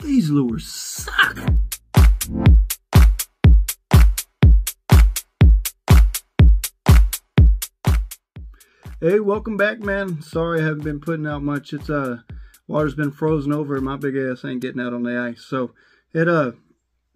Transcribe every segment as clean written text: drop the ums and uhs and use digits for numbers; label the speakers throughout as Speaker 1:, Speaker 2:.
Speaker 1: These lures suck. Hey, welcome back, man. Sorry I haven't been putting out much. It's water's been frozen over. My big ass ain't getting out on the ice. So it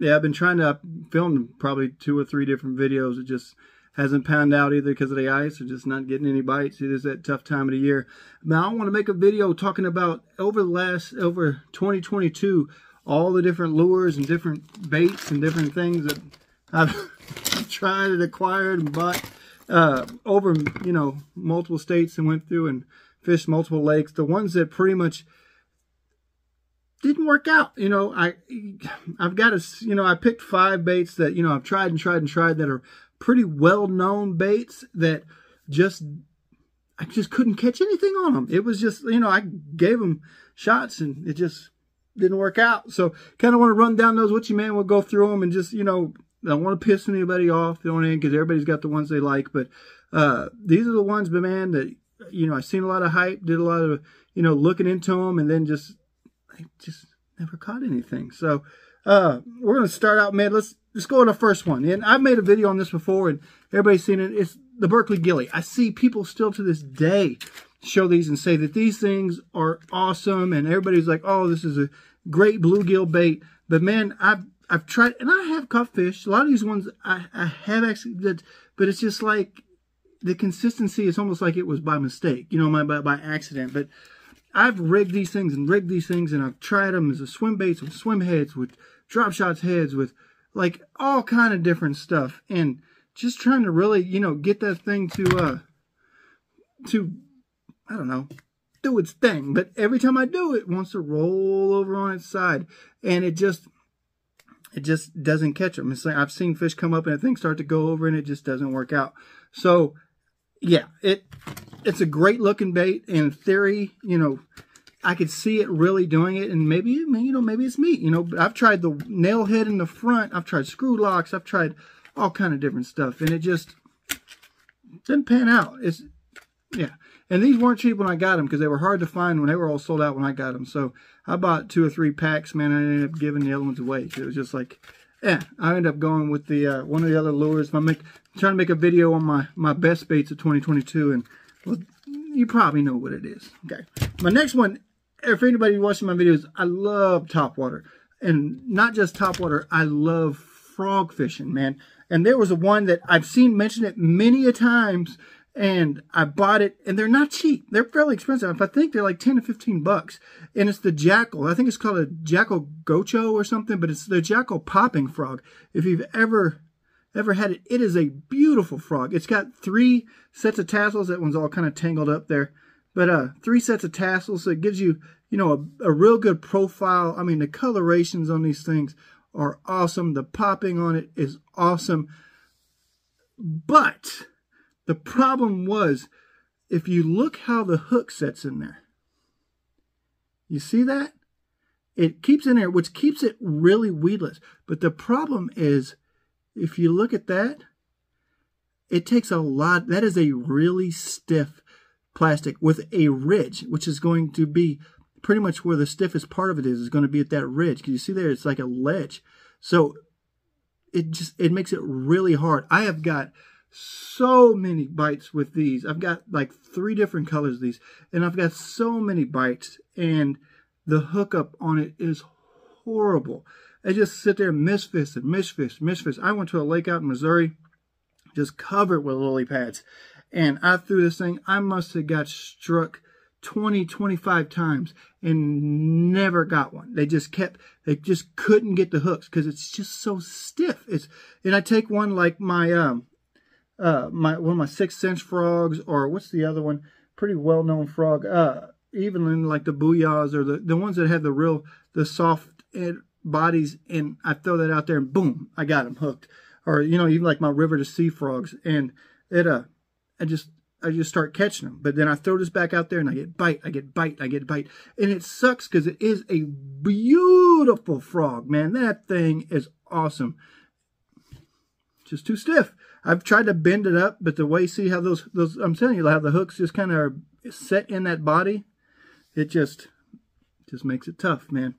Speaker 1: yeah, I've been trying to film probably 2 or 3 different videos. It just hasn't panned out either because of the ice or just not getting any bites. It is that tough time of the year. Now I want to make a video talking about over 2022 all the different lures and different baits and different things that I've tried and acquired and bought over, you know, multiple states and went through and fished multiple lakes. The ones that pretty much didn't work out, you know, I've got to, you know, I picked 5 baits that, you know, I've tried and tried and tried that are pretty well-known baits that I just couldn't catch anything on them. It was just, you know, I gave them shots and it just didn't work out. So kind of want to run down those with you, man. We'll go through them and just, you know, I don't want to piss anybody off, because everybody's got the ones they like. But these are the ones, but man, that, you know, I've seen a lot of hype, did a lot of, you know, looking into them, and then I just never caught anything. So we're going to start out, man. Let's go to the first one. And I've made a video on this before, and everybody's seen it. It's the Berkeley Gilly. I see people still to this day show these and say that these things are awesome, and everybody's like, oh, this is a great bluegill bait. But man, I've tried, and I have caught fish. A lot of these ones I have actually did, but it's just like the consistency is almost like it was by mistake, you know, by accident. But I've rigged these things, and I've tried them as a swim baits, with swim heads, with drop shots heads, with like all kind of different stuff, and just trying to really, you know, get that thing to I don't know, do its thing. But every time I do, it wants to roll over on its side, and it just doesn't catch them. It's like I've seen fish come up and the thing start to go over and it just doesn't work out. So yeah, it's a great looking bait. In theory, you know, I could see it really doing it, and maybe, you know, maybe it's me, you know, but I've tried the nail head in the front, I've tried screw locks, I've tried all kind of different stuff, and it just didn't pan out. Yeah. And these weren't cheap when I got them because they were hard to find when they were all sold out when I got them. So I bought 2 or 3 packs, man. I ended up giving the other ones away. It was just like, I ended up going with the one of the other lures. I'm trying to make a video on my best baits of 2022, and well, you probably know what it is. Okay. My next one, if anybody watching my videos, I love topwater. And not just topwater, I love frog fishing, man. And there was a one that I've seen mention it many a times, and I bought it, and they're not cheap. They're fairly expensive. I think they're like 10 to 15 bucks. And it's the Jackal. I think it's called a Jackal Gocho or something, but it's the Jackal popping frog. If you've ever had it, it is a beautiful frog. It's got 3 sets of tassels. That one's all kind of tangled up there. But 3 sets of tassels, so it gives you, you know, a real good profile. I mean, the colorations on these things are awesome. The popping on it is awesome. But the problem was, if you look how the hook sets in there, you see that? It keeps in there, which keeps it really weedless. But the problem is, if you look at that, it takes a lot. That is a really stiff plastic with a ridge, which is going to be pretty much where the stiffest part of it is going to be at that ridge. Can you see there? It's like a ledge. So it makes it really hard. I have got so many bites with these. I've got like 3 different colors of these, and I've got so many bites, and the hookup on it is horrible. I just sit there and misfish and misfish. I went to a lake out in Missouri, just covered with lily pads, and I threw this thing. I must have got struck 20, 25 times and never got one. They just couldn't get the hooks because it's just so stiff. And I take one like my one of my 6th Sense frogs, or what's the other one? Pretty well-known frog. Even in like the booyahs, or the ones that have the soft bodies, and I throw that out there and boom, I got them hooked. Or, you know, even like my river to sea frogs, and I just start catching them. But then I throw this back out there and I get bite, and it sucks because it is a beautiful frog, man. That thing is awesome. Just too stiff. I've tried to bend it up, but the way, see how those I'm telling you, how the hooks just kind of are set in that body, it just Just makes it tough, man.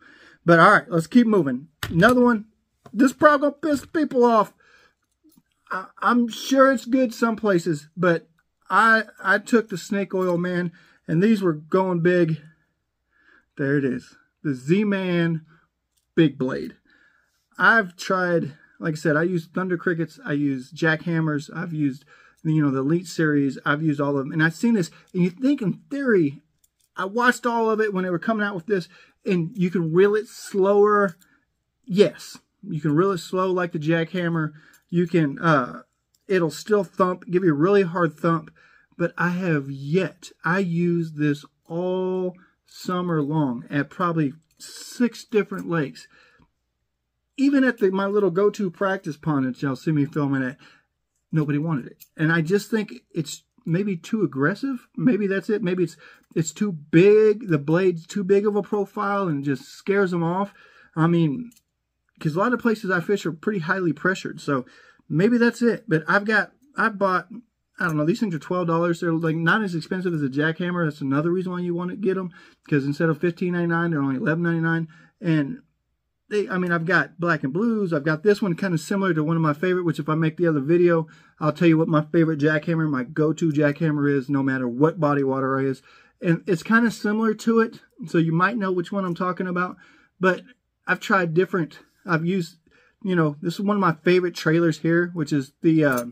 Speaker 1: But all right, let's keep moving. Another one. This probably gonna piss people off. I'm sure it's good some places, but I took the snake oil, man, and these were going big. There it is. The ZMan Big Blade. I've tried, like I said, I use Thunder Crickets. I use jackhammers. I've used, you know, the Elite series. I've used all of them. And I've seen this, and you think in theory, I watched all of it when they were coming out with this, and you can reel it slower. Yes, you can reel it slow like the jackhammer. You can, it'll still thump, give you a really hard thump. But I used this all summer long at probably 6 different lakes. Even at my little go-to practice pond that y'all see me filming at, nobody wanted it. And I just think it's maybe too aggressive. Maybe that's it. Maybe it's too big. The blade's too big of a profile and just scares them off. I mean, because a lot of places I fish are pretty highly pressured. So maybe that's it. But I bought, I don't know, these things are $12. They're like not as expensive as a jackhammer. That's another reason why you want to get them. Because instead of $15.99, they're only $11.99. And I've got black and blues. I've got this one kind of similar to one of my favorite, which if I make the other video, I'll tell you what my favorite jackhammer, my go-to jackhammer is, no matter what body water I is. And it's kind of similar to it. So you might know which one I'm talking about. But I've tried different. I've used, you know, this is one of my favorite trailers here, which is the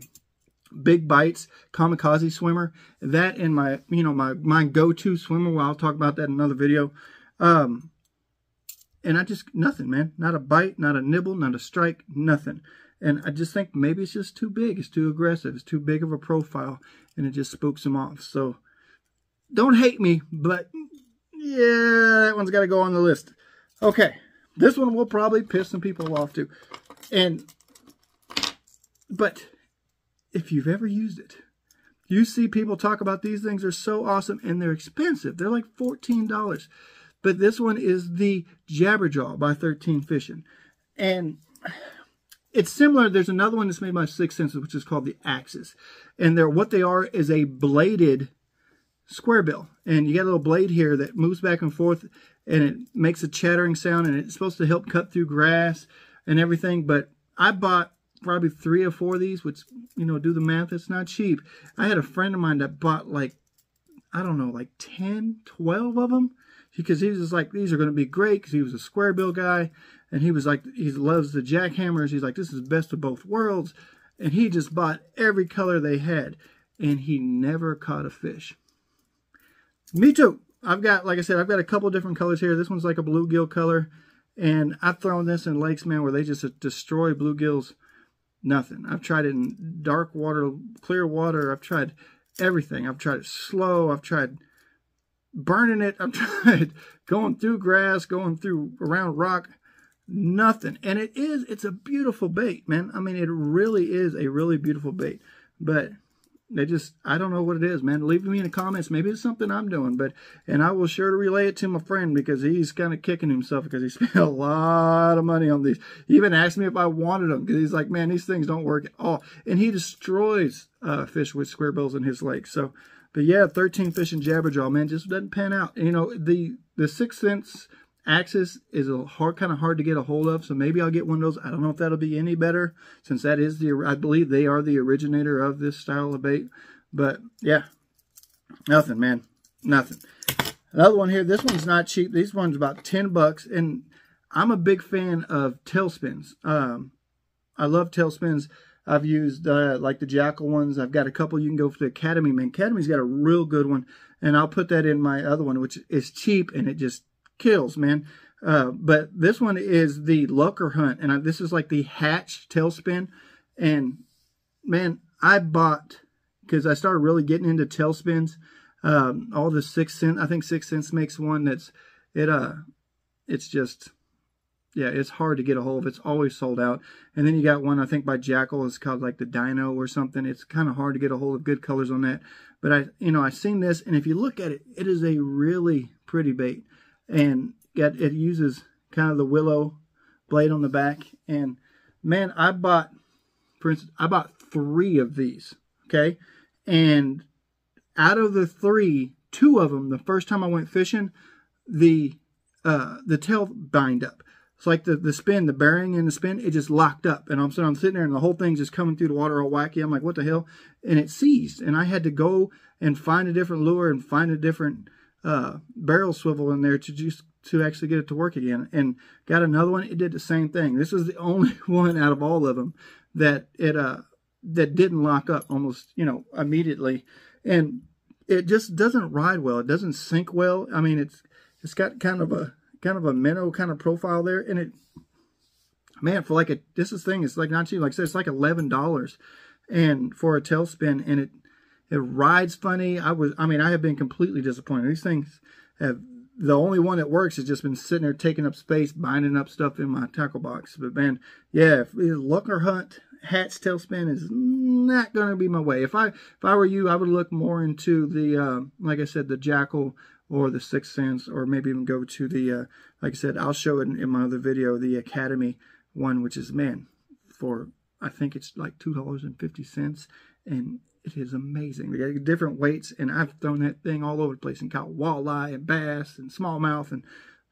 Speaker 1: Big Bites Kamikaze Swimmer. That and my, you know, my go-to swimmer. Well, I'll talk about that in another video. And I just, nothing, man. Not a bite, not a nibble, not a strike, nothing. And I just think maybe it's just too big. It's too aggressive. It's too big of a profile. And it just spooks them off. So, don't hate me, but yeah, that one's got to go on the list. Okay. This one will probably piss some people off too. But if you've ever used it, you see people talk about these things are so awesome and they're expensive. They're like $14. But this one is the Jabberjaw by 13 Fishing. And it's similar. There's another one that's made by 6 Senses, which is called the Axis. And what they are is a bladed square bill. And you got a little blade here that moves back and forth and it makes a chattering sound. And it's supposed to help cut through grass and everything. But I bought probably 3 or 4 of these, which, you know, do the math. It's not cheap. I had a friend of mine that bought like, I don't know, like 10, 12 of them. Because he was just like, these are going to be great, because he was a square bill guy, and he was like, he loves the jackhammers. He's like, this is the best of both worlds, and he just bought every color they had, and he never caught a fish. Me too. I've got, like I said, I've got a couple different colors here. This one's like a bluegill color, and I've thrown this in lakes, man, where they just destroy bluegills. Nothing. I've tried it in dark water, clear water. I've tried everything. I've tried it slow. I've tried burning it. I've tried going through grass, going through around rock. Nothing. And it's a beautiful bait, man. I mean, it really is a really beautiful bait. But I don't know what it is, man. Leave me in the comments. Maybe it's something I'm doing. And I will sure to relay it to my friend, because he's kind of kicking himself because he spent a lot of money on these. He even asked me if I wanted them, because he's like, man, these things don't work at all. And he destroys fish with square bills in his lake. So, but yeah, 13 Fishing Jabberjaw, man, just doesn't pan out. And, you know, the 6 Sense Axis is kind of hard to get a hold of, so maybe I'll get one of those. I don't know if that'll be any better, since that is I believe they are the originator of this style of bait. But yeah, nothing, man, nothing. Another one here. This one's not cheap. This one's about $10, and I'm a big fan of tailspins. I love tailspins. I've used like the Jackal ones. I've got a couple. You can go for the Academy, man. Academy's got a real good one, and I'll put that in my other one, which is cheap, and it just kills, man. But this one is the Looker Hunt, and this is like the Hatch tailspin. And man, I bought, because I started really getting into tailspins, all the 6 Sense. I think 6 Sense makes one that's it's just, yeah, it's hard to get a hold of. It's always sold out. And then you got one, I think by Jackal, it's called like the Dino or something. It's kind of hard to get a hold of good colors on that. But I seen this, and if you look at it, it is a really pretty bait. And it uses kind of the willow blade on the back. And man, I bought 3 of these, okay? And out of the 3, 2 of them, the first time I went fishing, the the tail bind up. It's like the spin, the bearing and the spin, it just locked up. And I'm sitting there and the whole thing's just coming through the water all wacky. I'm like, what the hell? And it seized. And I had to go and find a different lure and find a different barrel swivel in there to actually get it to work again. And got another one. It did the same thing. This is the only one out of all of them that that didn't lock up almost, immediately. And it just doesn't ride well. It doesn't sink well. I mean, it's got kind of a minnow kind of profile there, and it, man, for like this thing is like not cheap. Like I said, it's like $11, and for a Tailspin, and it rides funny. I have been completely disappointed. These things have, the only one that works has just been sitting there taking up space, binding up stuff in my tackle box. But man, yeah, if Lucker Hunt Hatch Tailspin is not going to be my way. If I were you, I would look more into the like I said, the Jackal or the 6th Sense, or maybe even go to the like I said, I'll show it in my other video, the Academy one, which is, man, for I think it's like $2.50, and it is amazing. They got different weights, and I've thrown that thing all over the place and caught walleye and bass and smallmouth, and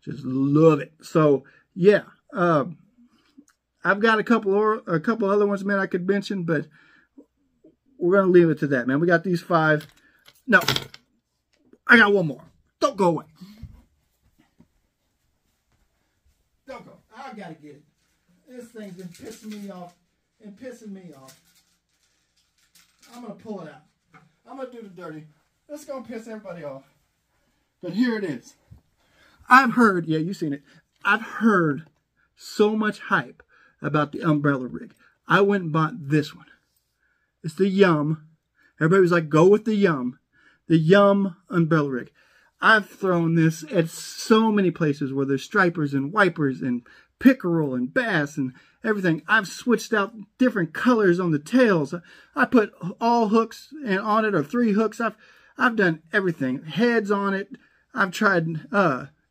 Speaker 1: just love it. So yeah, I've got a couple other ones, man, I could mention, but we're gonna leave it to that, man. We got these 5. No, I got one more. Don't go away. Don't go. I gotta get it. This thing's been pissing me off and pissing me off. I'm gonna pull it out. I'm gonna do the dirty. This is gonna piss everybody off. But here it is. I've heard, yeah, you've seen it. I've heard so much hype about the umbrella rig. I went and bought this one. It's the Yum. Everybody was like, go with the Yum. The Yum umbrella rig. I've thrown this at so many places where there's stripers and wipers and pickerel and bass and everything. I've switched out different colors on the tails. I put all hooks on it, or 3 hooks. I've done everything. Heads on it. I've tried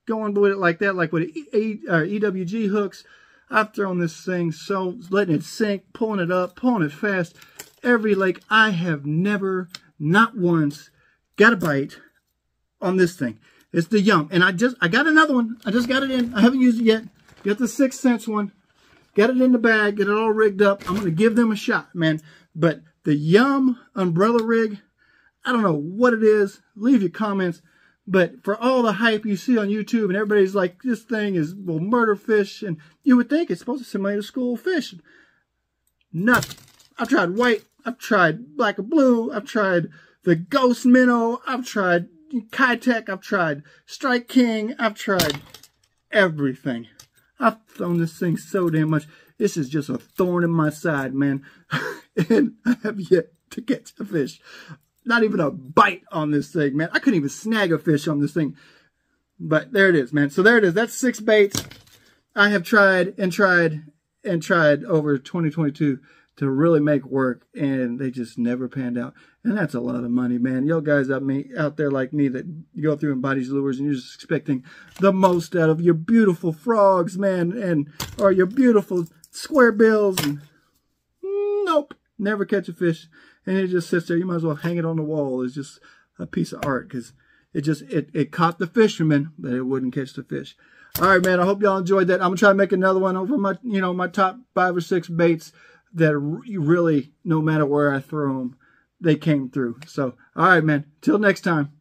Speaker 1: going with it like that, like with EWG hooks. I've thrown this thing, so letting it sink, pulling it up, pulling it fast. Every lake, I have never, not once, got a bite on this thing. It's the Yum. And I got another one. I just got it in. I haven't used it yet. Got the 6th Sense one. Got it in the bag. Get it all rigged up. I'm going to give them a shot, man. But the Yum umbrella rig, I don't know what it is. Leave your comments. But for all the hype you see on YouTube, and everybody's like, this thing will murder fish, and you would think it's supposed to simulate a school of fish. Nothing. I've tried white. I've tried black and blue. I've tried the Ghost Minnow. I've tried Kitech. I've tried Strike King. I've tried everything. I've thrown this thing so damn much. This is just a thorn in my side, man. And I have yet to catch a fish. Not even a bite on this thing, man. I couldn't even snag a fish on this thing. But there it is, man. So there it is. That's 6 baits I have tried and tried and tried over 2022 to really make work, and they just never panned out. And that's a lot of money, man. Y'all guys out there like me that you go through and buy these lures and you're just expecting the most out of your beautiful frogs, man, or your beautiful square bills. And nope, never catch a fish. And it just sits there. You might as well hang it on the wall. It's just a piece of art, because it caught the fisherman, but it wouldn't catch the fish. All right, man. I hope y'all enjoyed that. I'm gonna try to make another one over my, my top 5 or 6 baits that really, no matter where I throw them, they came through. So, all right, man. Till next time.